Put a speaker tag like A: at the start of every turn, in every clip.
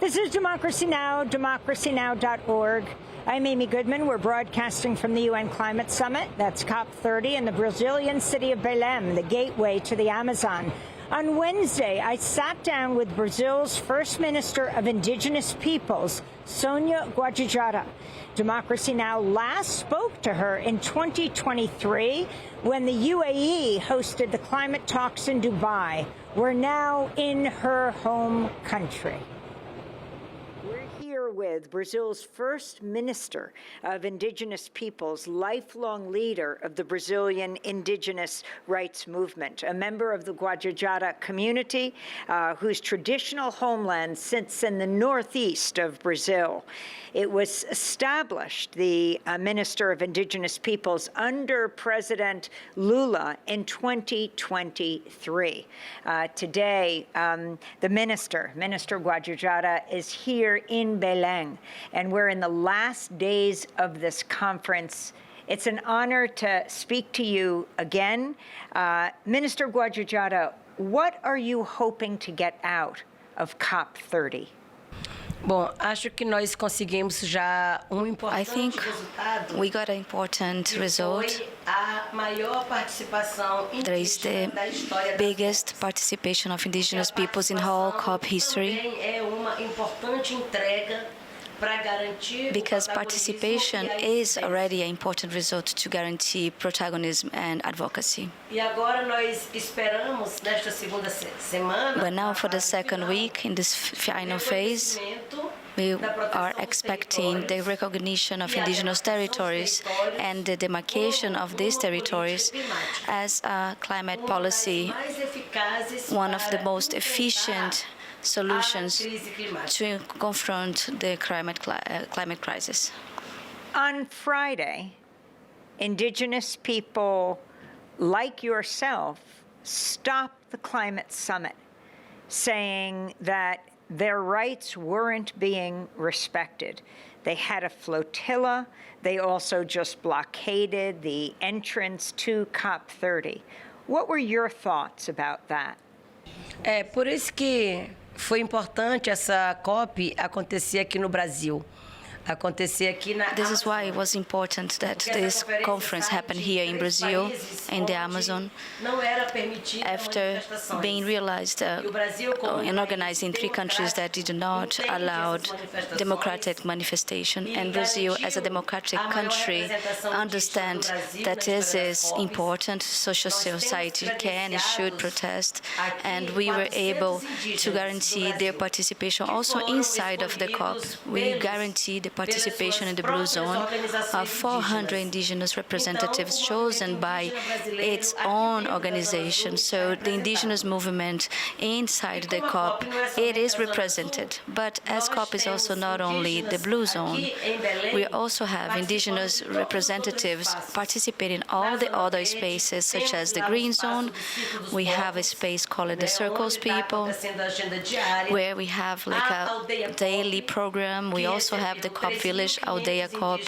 A: This is Democracy Now!, democracynow.org. I'm Amy Goodman. We're broadcasting from the UN Climate Summit. That's COP30 in the Brazilian city of Belém, the gateway to the Amazon. On Wednesday, I sat down with Brazil's First Minister of Indigenous Peoples, Sônia Guajajara. Democracy Now! Last spoke to her in 2023 when the UAE hosted the climate talks in Dubai. We're now in her home country. We're here with Brazil's First Minister of Indigenous Peoples, lifelong leader of the Brazilian Indigenous Rights Movement, a member of the Guajajara community whose traditional homeland sits in the northeast of Brazil. It was established, the Minister of Indigenous Peoples, under President Lula in 2023. Today, the Minister Guajajara, is here in Belém, and we're in the last days of this conference. It's an honor to speak to you again. Minister Guajajara, what are you hoping to get out of COP30?
B: Bom, acho que nós conseguimos já
C: I think
B: resultado.
C: we got an important result.
B: Foi a maior participação
C: There is the
B: indígena da história
C: biggest participation of indigenous peoples in whole COP history,
B: também é uma importante entrega para garantir
C: because
B: o
C: participation
B: protagonismo e a
C: is already an important result to guarantee protagonism and advocacy.
B: E agora nós esperamos nesta segunda semana.
C: But now for the second week, in this final phase, we are expecting the recognition of indigenous territories and the demarcation of these territories as a climate policy, one of the most efficient solutions to confront the climate crisis.
A: On Friday, Indigenous people like yourself stopped the climate summit, saying that their rights weren't being respected. They had a flotilla. They also just blockaded the entrance to COP30. What were your thoughts about that?
B: É por isso que foi importante essa COP acontecer aqui no Brasil. Acontecer aqui na
C: This is why it was important that this conference happened here in Brazil, in the Amazon,
B: não era permitida
C: after
B: manifestações.
C: being realized and organized in 3 countries that did not allow democratic manifestation. And Brazil, as a democratic country, understands that this is important. Social society can and should protest, and we were able to guarantee their participation also inside of the COP. We guaranteed the participation in the Blue Zone of 400 indigenous representatives chosen by its own organization. So the indigenous movement inside the COP, it is represented. But as COP is also not only the Blue Zone, we also have indigenous representatives participating in all the other spaces, such as the Green Zone. We have a space called the Circles People, where we have like a daily program. We also have the COP Village, Aldeia COP,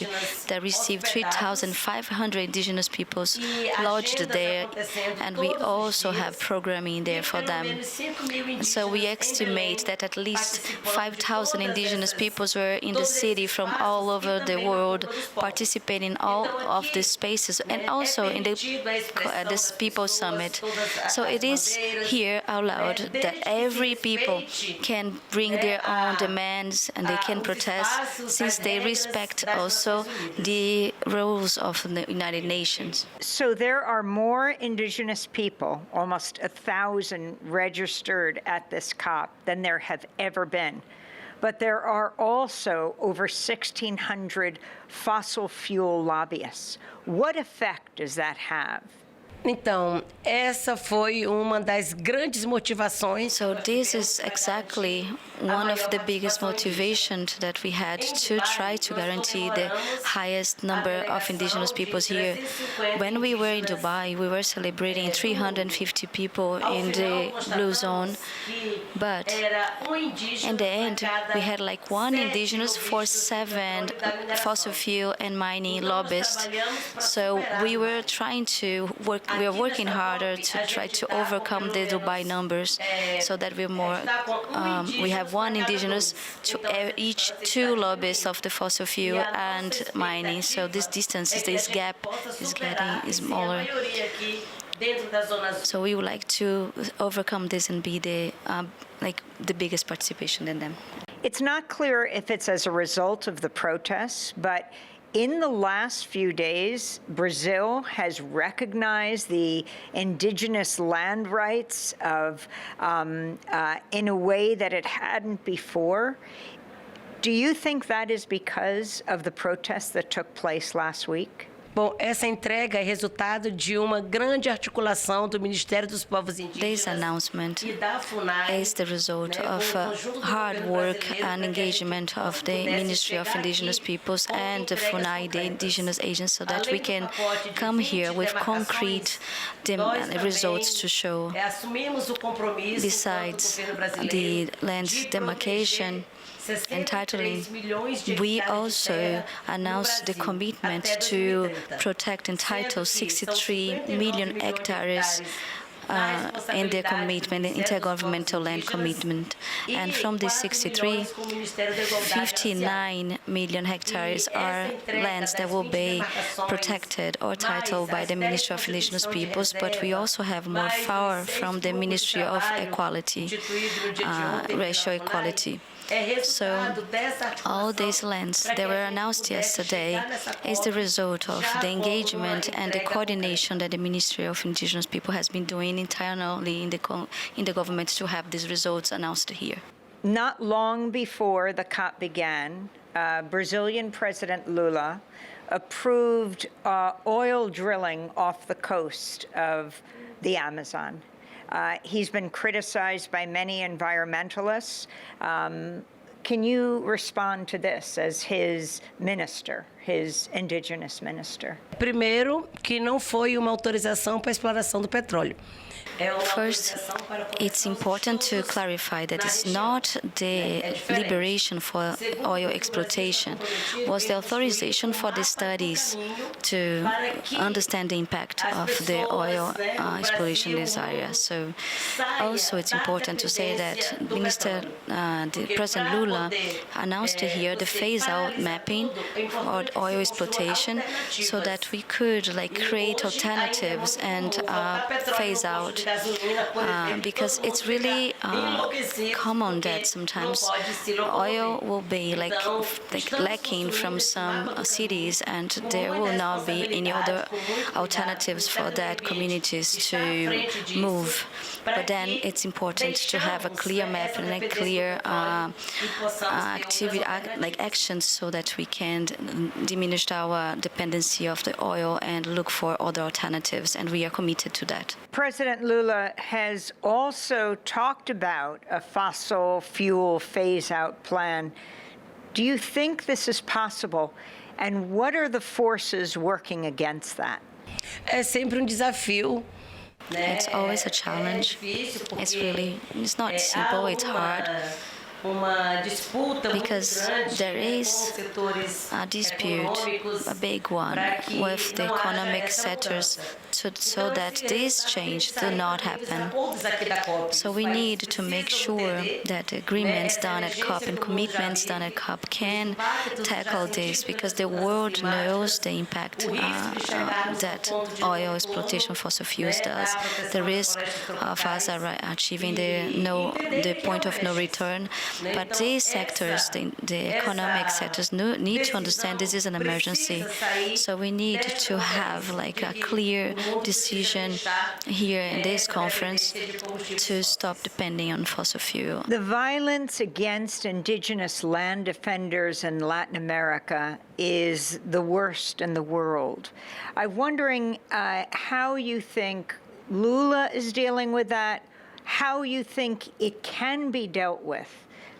C: that received 3,500 indigenous peoples lodged there, and we also have programming there for them. And so we estimate that at least 5,000 indigenous peoples were in the city from all over the world, participating in all of these spaces, and also in this People Summit. So it is here out loud that every people can bring their own demands and they can protest, since they respect also the rules of the United Nations.
A: So there are more indigenous people, almost 1,000 registered at this COP, than there have ever been. But there are also over 1,600 fossil fuel lobbyists. What effect does that have?
B: Então, essa foi uma das grandes motivações.
C: So this is exactly one of the biggest motivations that we had to try to guarantee the highest number of indigenous peoples here. When we were in Dubai, we were celebrating 350 people in the Blue Zone, but in the end, we had like 1 indigenous for 7 fossil fuel and mining lobbyists. So we were trying to work we are working harder to try to overcome the Dubai numbers, so that we have one indigenous to each 2 lobbyists of the fossil fuel and mining. So this distance, this gap is getting smaller. So we would like to overcome this and be the biggest participation than them.
A: It's not clear if it's as a result of the protests, but in the last few days, Brazil has recognized the indigenous land rights in a way that it hadn't before. Do you think that is because of the protests that took place last week?
B: Bom, essa entrega é resultado de uma grande articulação do Ministério dos Povos Indígenas.
C: This announcement is the result of hard work and engagement of the Ministry of Indigenous Peoples and the FUNAI, the indigenous agents, so that we can come here with concrete results to show. Besides the land demarcation, entitling, we also announced the commitment to protect and title 63 million hectares in their commitment, the intergovernmental land commitment. And from these 63, 59 million hectares are lands that will be protected or titled by the Ministry of Indigenous Peoples, but we also have more power from the Ministry of Equality, racial equality. So all these lands that were announced yesterday is the result of the engagement and the coordination that the Ministry of Indigenous People has been doing internally in the government to have these results announced here.
A: Not long before the COP began, Brazilian President Lula approved oil drilling off the coast of the Amazon. He's been criticized by many environmentalists. Can you respond to this as his minister, his indigenous minister?
B: Primeiro, que não foi uma autorização para a exploração do petróleo.
C: First, it's important to clarify that it's not the liberation for oil exploitation. It was the authorization for the studies to understand the impact of the oil exploration in this area. So also it's important to say that the President Lula announced here the phase-out mapping for oil exploitation, so that we could create alternatives and phase out. Because it's really common that sometimes oil will be lacking from some cities, and there will not be any other alternatives for that communities to move. But then it's important to have a clear map and a clear actions, so that we can diminish our dependency of the oil and look for other alternatives, and we are committed to that.
A: President Lula has also talked about a fossil fuel phase-out plan. Do you think this is possible? And what are the forces working against that?
B: É sempre desafio.
C: It's always a challenge. It's not simple, it's hard. Because there is a dispute, a big one, with the economic sectors, so that this change do not happen. So we need to make sure that agreements done at COP and commitments done at COP can tackle this, because the world knows the impact that oil exploitation fossil fuels does, the risk of us achieving the point of no return. But these sectors, the economic sectors, need to understand this is an emergency. So we need to have a clear decision here in this conference to stop depending on fossil fuel.
A: The violence against indigenous land defenders in Latin America is the worst in the world. I'm wondering how you think Lula is dealing with that, how you think it can be dealt with.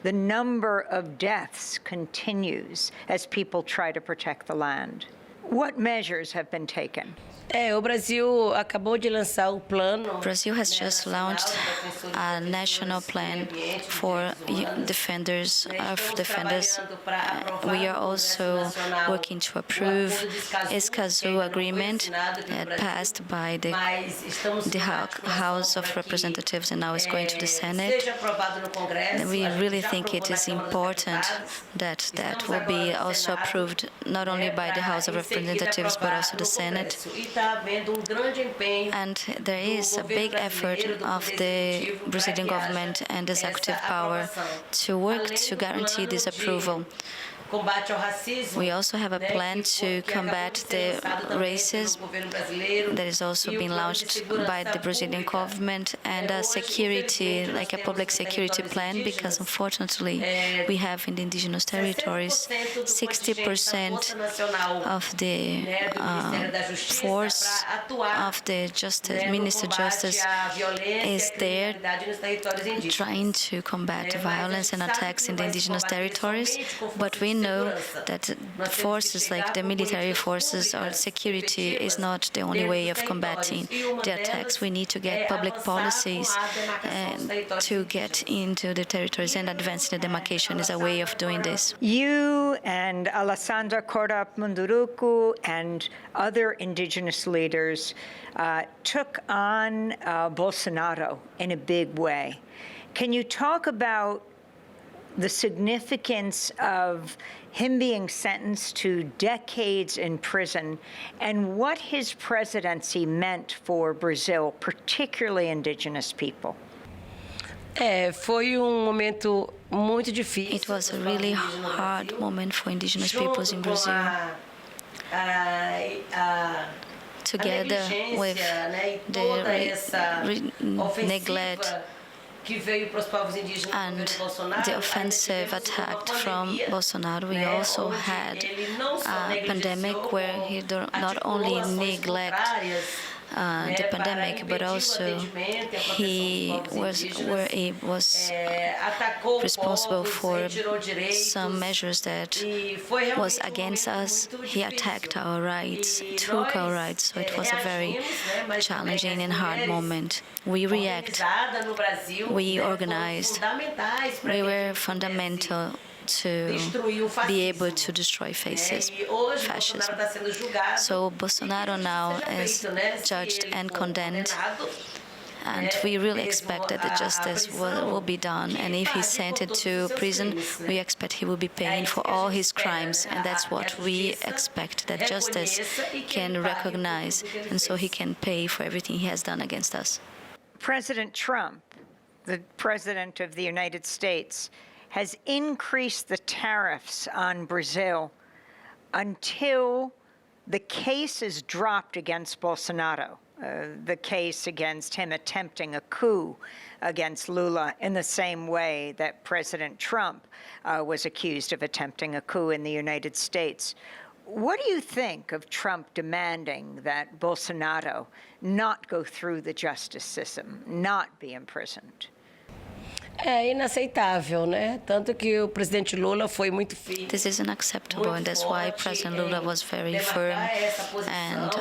A: The number of deaths continues as people try to protect the land. What measures have been taken?
B: O Brasil acabou de lançar o plano.
C: Brazil has just launched a national plan for defenders. We are also working to approve Escazú agreement that passed by the House of Representatives and now is going to the Senate. And we really think it is important that that will be also approved not only by the House of Representatives but also the Senate. And there is a big effort of the Brazilian government and executive power to work to guarantee this approval. We also have a plan to combat the racism that is also being launched by the Brazilian government and a security, like a public security plan, because unfortunately we have in the indigenous territories 60% of the force of the Minister of Justice is there trying to combat violence and attacks in the indigenous territories, but we know that forces like the military forces or security is not the only way of combating the attacks. We need to get public policies to get into the territories, and advancing the demarcation is a way of doing this.
A: You and Alessandra Corda Munduruku and other indigenous leaders took on Bolsonaro in a big way. Can you talk about the significance of him being sentenced to decades in prison and what his presidency meant for Brazil, particularly indigenous people?
B: Foi momento muito difícil.
C: It was a really hard moment for indigenous peoples in Brazil. Together with the neglect and the offensive attack from Bolsonaro, we also had a pandemic where he not only neglected the pandemic, but also he was responsible for some measures that was against us. He attacked our rights, took our rights, so it was a very challenging and hard moment. We reacted, we organized, we were fundamental to be able to destroy fascism. So Bolsonaro now is judged and condemned, and we really expect that the justice will be done. And if he's sent to prison, we expect he will be paying for all his crimes, and that's what we expect, that justice can recognize, and so he can pay for everything he has done against us.
A: President Trump, the President of the United States, has increased the tariffs on Brazil until the case is dropped against Bolsonaro, the case against him attempting a coup against Lula in the same way that President Trump was accused of attempting a coup in the United States. What do you think of Trump demanding that Bolsonaro not go through the justice system, not be imprisoned?
B: Inaceitável, né? Tanto que o presidente Lula foi muito firme.
C: This is unacceptable, and that's why President Lula was very firm, and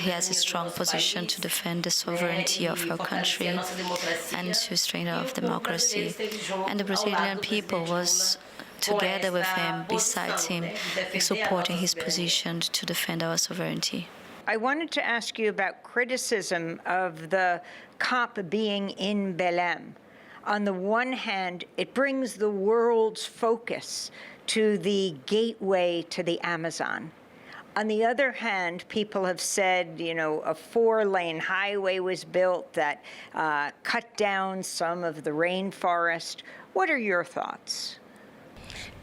C: he has a strong position to defend the sovereignty of our country and to strengthen our democracy. And the Brazilian people was together with him, besides him, supporting his position to defend our sovereignty.
A: I wanted to ask you about criticism of the COP being in Belém. On the one hand, it brings the world's focus to the gateway to the Amazon. On the other hand, people have said, you know, a 4-lane highway was built that cut down some of the rainforest. What are your thoughts?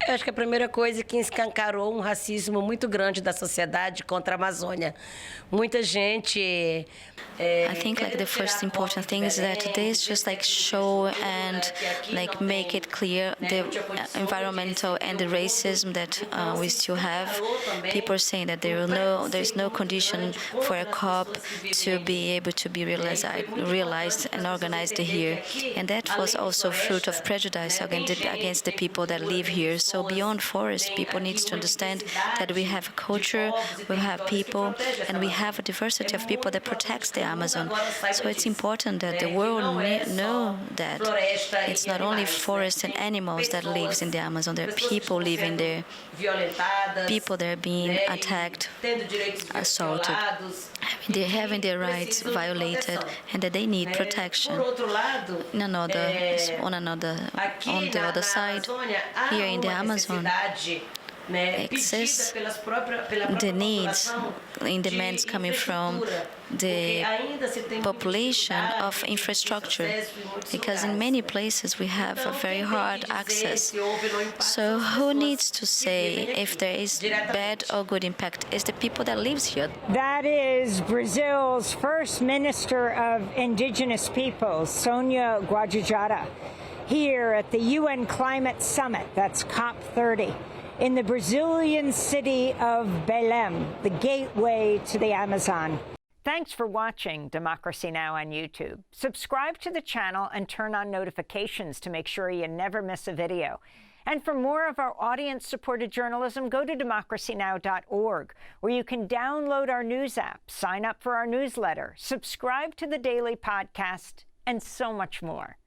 B: Eu acho que a primeira coisa é que escancarou racismo muito grande da sociedade contra a Amazônia. Muita gente.
C: I think like the first important thing is that this just like show and like make it clear the environmental and the racism that we still have. People are saying that there's no condition for a COP to be able to be realized and organized here, and that was also fruit of prejudice against the people that live here. So beyond forest, people need to understand that we have a culture, we have people, and we have a diversity of people that protects the Amazon. So it's important that the world know that it's not only forests and animals that lives in the Amazon. There are people living there, people that are being attacked, assaulted, they're having their rights violated, and that they need protection. On the other side, here in the Amazon, exists the needs and demands coming from the population of infrastructure, because in many places we have a very hard access. So who needs to say if there is bad or good impact? It's the people that lives here.
A: That is Brazil's first Minister of Indigenous Peoples, Sônia Guajajara, here at the UN Climate Summit, that's COP30, in the Brazilian city of Belém, the gateway to the Amazon. Thanks for watching Democracy Now! On YouTube. Subscribe to the channel and turn on notifications to make sure you never miss a video. And for more of our audience-supported journalism, go to democracynow.org, where you can download our news app, sign up for our newsletter, subscribe to the daily podcast, and so much more.